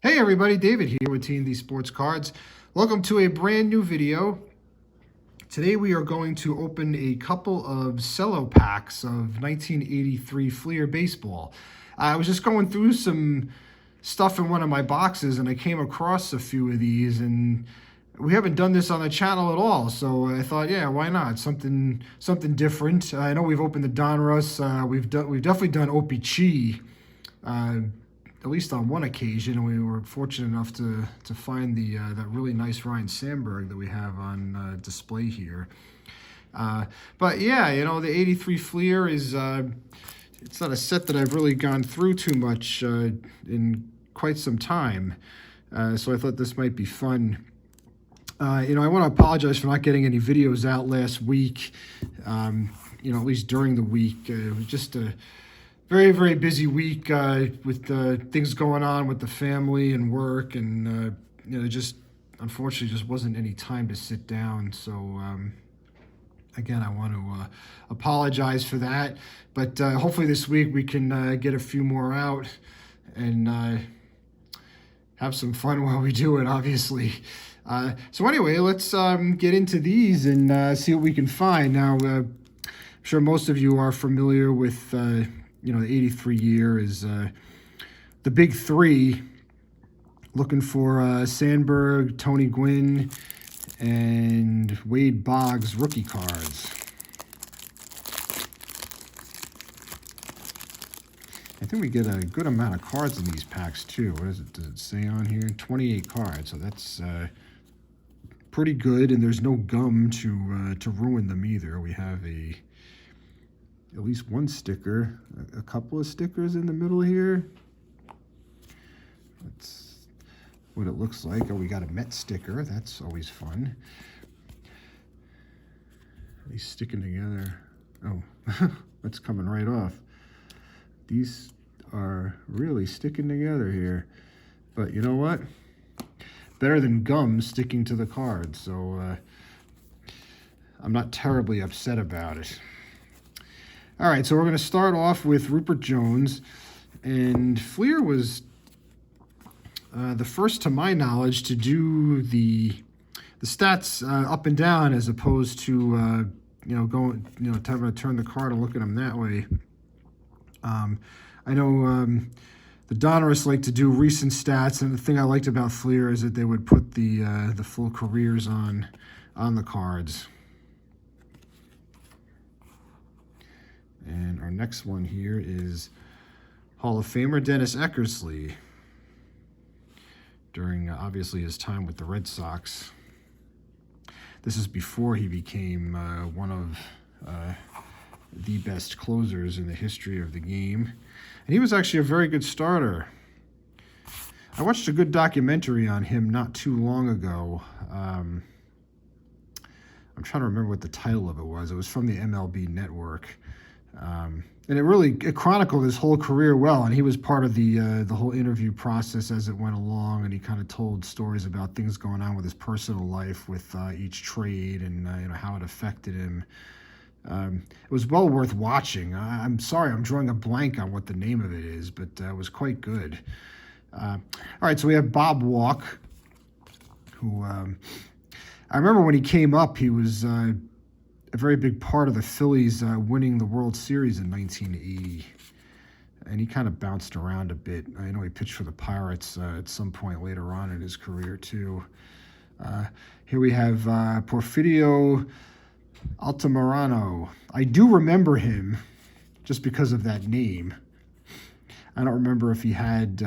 Hey everybody, David here with T&D Sports Cards. Welcome to a brand new video. Today we are going to open a couple of Cello packs of 1983 Fleer baseball. I was just going through some stuff in one of my boxes and I came across a few of these, and we haven't done this on the channel at all, so I thought, yeah, why not? Something different. I know we've opened the Donruss. We've definitely done Opie at least on one occasion. We were fortunate enough to find that really nice Ryne Sandberg that we have on display here. But yeah, you know, the 83 Fleer is, it's not a set that I've really gone through too much in quite some time. So I thought this might be fun. You know, I want to apologize for not getting any videos out last week, you know, at least during the week. It was just a very, very busy week with things going on with the family and work, and you know, just unfortunately just wasn't any time to sit down. So again, I want to apologize for that, but hopefully this week we can get a few more out and have some fun while we do it, obviously. So anyway, let's get into these and see what we can find. Now, I'm sure most of you are familiar with you know, the 83 year is the big three, looking for Sandberg, Tony Gwynn, and Wade Boggs rookie cards. I think we get a good amount of cards in these packs too. What is it? Does it say on here? 28 cards. So that's pretty good, and there's no gum to ruin them either. We have at least one sticker, a couple of stickers in the middle here. That's what it looks like. Oh, we got a Met sticker. That's always fun. Are they sticking together? Oh, that's coming right off. These are really sticking together here. But you know what? Better than gum sticking to the card. So I'm not terribly upset about it. All right, so we're going to start off with Rupert Jones, and Fleer was the first, to my knowledge, to do the stats up and down as opposed to you know, going, you know, having to turn the card and look at them that way. I know the Donruss like to do recent stats, and the thing I liked about Fleer is that they would put the full careers on the cards. And our next one here is Hall of Famer Dennis Eckersley during, obviously, his time with the Red Sox. This is before he became one of the best closers in the history of the game. And he was actually a very good starter. I watched a good documentary on him not too long ago. I'm trying to remember what the title of it was. It was from the MLB Network. And it chronicled his whole career well, and he was part of the whole interview process as it went along, and he kind of told stories about things going on with his personal life with each trade, and you know, how it affected him. It was well worth watching. I'm sorry, I'm drawing a blank on what the name of it is, but it was quite good. All right, so we have Bob Walk, who I remember when he came up, he was a very big part of the Phillies winning the World Series in 1980. And he kind of bounced around a bit. I know he pitched for the Pirates at some point later on in his career, too. Here we have Porfirio Alta Murano. I do remember him just because of that name. I don't remember if he had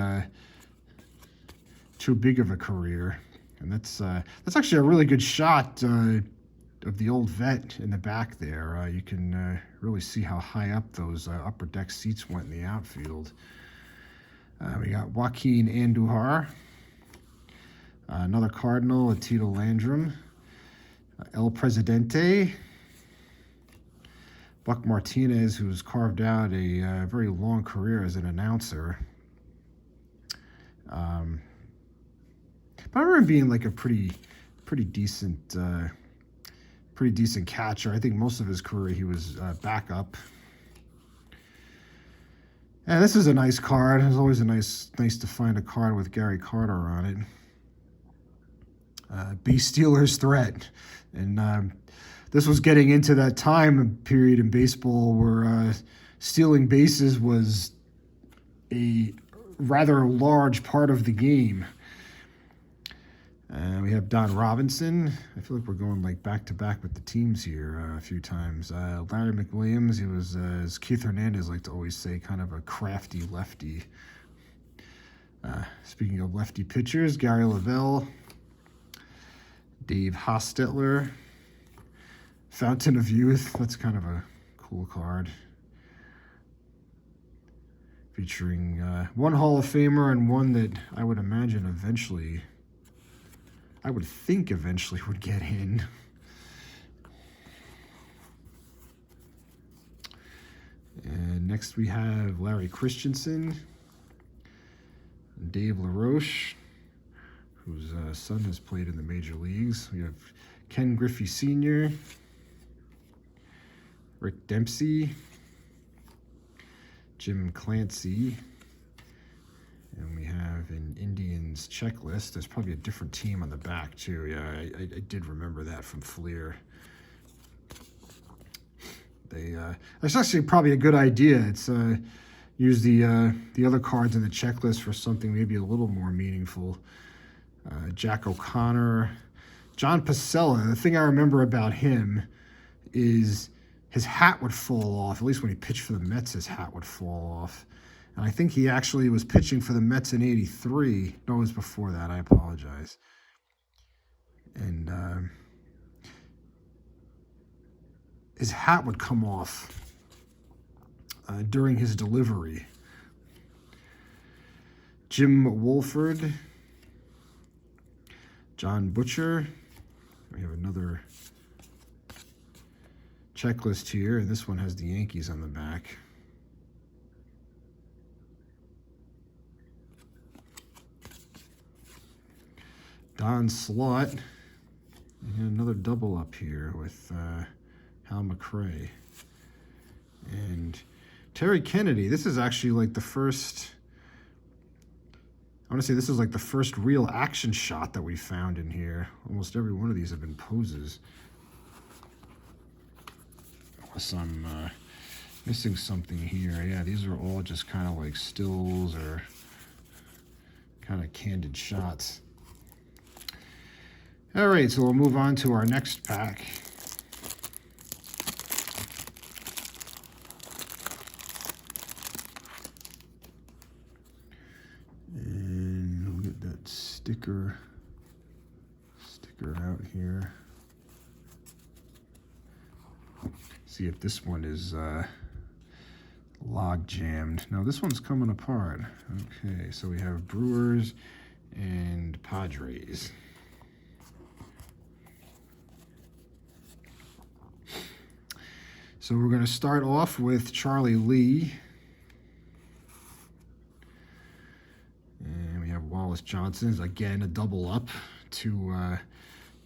too big of a career. And that's actually a really good shot of the old vet in the back there. You can really see how high up those upper deck seats went in the outfield. We got Joaquin Andujar, another Cardinal, a Tito Landrum, El Presidente, Buck Martinez, who's carved out a very long career as an announcer. But I remember him being like a pretty decent catcher. I think most of his career he was backup. And this is a nice card. It's always nice to find a card with Gary Carter on it. Be Steelers threat. And this was getting into that time period in baseball where stealing bases was a rather large part of the game. We have Don Robinson. I feel like we're going like back to back with the teams here a few times. Larry McWilliams, he was, as Keith Hernandez liked to always say, kind of a crafty lefty. Speaking of lefty pitchers, Gary Lavelle, Dave Hostetler, Fountain of Youth. That's kind of a cool card. Featuring one Hall of Famer and one that I would imagine eventually, I would think eventually would get in. And next we have Larry Christensen, Dave LaRoche, whose son has played in the major leagues. We have Ken Griffey Sr., Rick Dempsey, Jim Clancy, and we have an Indians checklist. There's probably a different team on the back too. Yeah, I did remember that from Fleer. That's actually probably a good idea. It's use the other cards in the checklist for something maybe a little more meaningful. Jack O'Connor, John Pasella. The thing I remember about him is his hat would fall off. At least when he pitched for the Mets, his hat would fall off. And I think he actually was pitching for the Mets in '83. No, it was before that. I apologize. And his hat would come off during his delivery. Jim Wolford, John Butcher. We have another checklist here, and this one has the Yankees on the back. Don Slott, and another double up here with Hal McRae. And Terry Kennedy. This is actually like the first, I want to say this is like the first real action shot that we found in here. Almost every one of these have been poses. Unless I'm missing something here. Yeah, these are all just kind of like stills or kind of candid shots. All right, so we'll move on to our next pack. And we'll get that sticker out here. See if this one is log jammed. No, this one's coming apart. Okay, so we have Brewers and Padres. So we're going to start off with Charlie Lee. And we have Wallace Johnson. Again, a double up. Two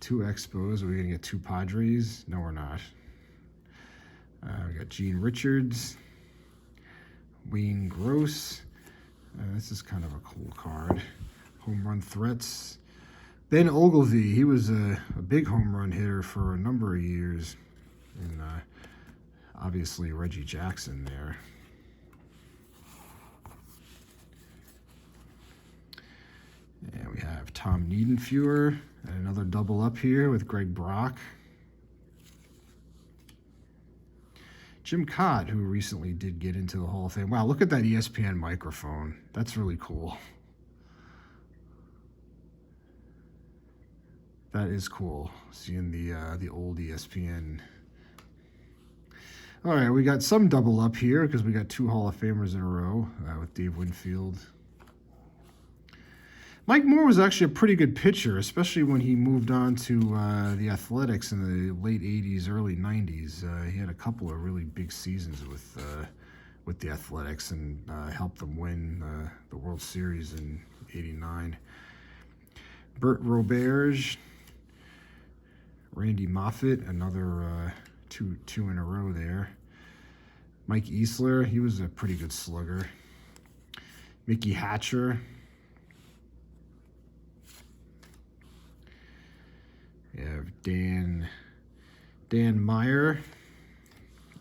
Expos. Are we going to get two Padres? No, we're not. We got Gene Richards. Wayne Gross. This is kind of a cool card. Home run threats. Ben Ogilvy. He was a big home run hitter for a number of years. And obviously Reggie Jackson there. And we have Tom Niedenfuer, and another double up here with Greg Brock. Jim Cott, who recently did get into the Hall of Fame. Wow, look at that ESPN microphone. That's really cool. That is cool, seeing the old ESPN. All right, we got some double up here because we got two Hall of Famers in a row with Dave Winfield. Mike Moore was actually a pretty good pitcher, especially when he moved on to the Athletics in the late 80s, early 90s. He had a couple of really big seasons with the Athletics and helped them win the World Series in '89. Bert Roberge, Randy Moffett, another two in a row there. Mike Easler, he was a pretty good slugger. Mickey Hatcher. We have Dan Meyer.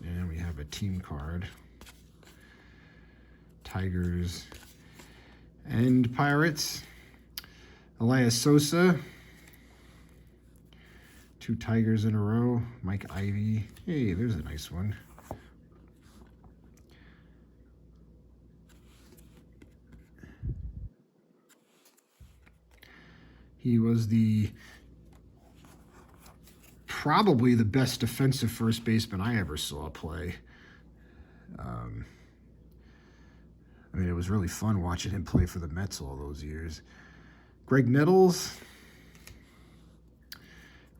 And we have a team card. Tigers and Pirates. Elias Sosa. 2 Tigers in a row. Mike Ivy. Hey, there's a nice one. He was probably the best defensive first baseman I ever saw play. I mean, it was really fun watching him play for the Mets all those years. Greg Nettles,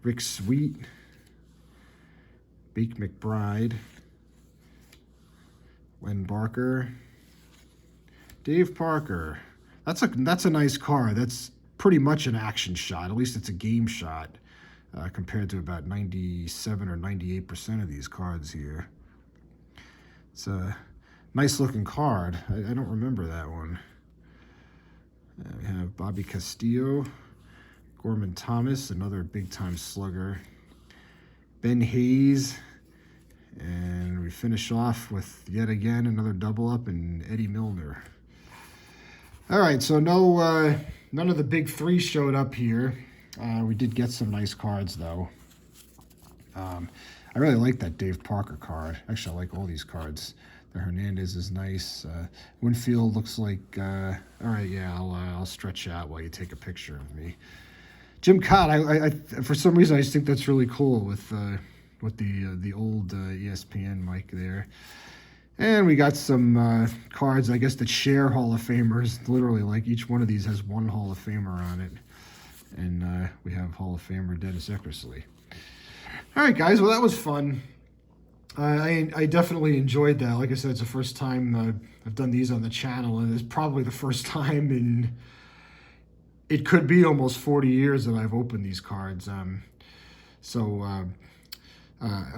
Rick Sweet, Bake McBride, Len Barker, Dave Parker. That's a nice card. That's pretty much an action shot. At least it's a game shot compared to about 97 or 98% of these cards here. It's a nice looking card. I don't remember that one. We have Bobby Castillo, Gorman Thomas, another big time slugger, Ben Hayes, and we finish off with yet again another double up in Eddie Milner. All right, so none of the big 3 showed up here. We did get some nice cards though. I really like that Dave Parker card. Actually, I like all these cards. The Hernandez is nice. Winfield looks like, all right, yeah, I'll stretch out while you take a picture of me. Jim Cott, I for some reason, I just think that's really cool with the old ESPN mic there. And we got some cards, I guess, that share Hall of Famers. Literally, like each one of these has one Hall of Famer on it. And we have Hall of Famer Dennis Eckersley. All right, guys, well, that was fun. I definitely enjoyed that. Like I said, it's the first time I've done these on the channel, and it's probably the first time in, it could be almost 40 years that I've opened these cards. I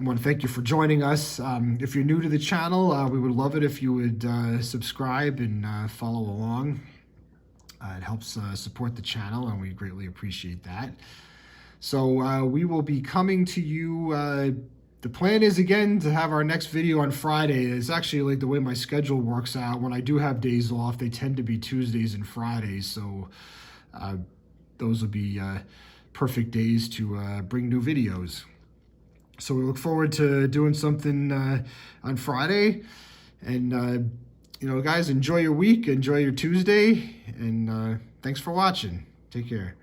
want to thank you for joining us. If you're new to the channel, we would love it if you would subscribe and follow along. It helps support the channel, and we greatly appreciate that. So we will be coming to you. The plan is, again, to have our next video on Friday. It's actually like the way my schedule works out. When I do have days off, they tend to be Tuesdays and Fridays. So those will be perfect days to bring new videos. So we look forward to doing something on Friday. And, you know, guys, enjoy your week. Enjoy your Tuesday. And thanks for watching. Take care.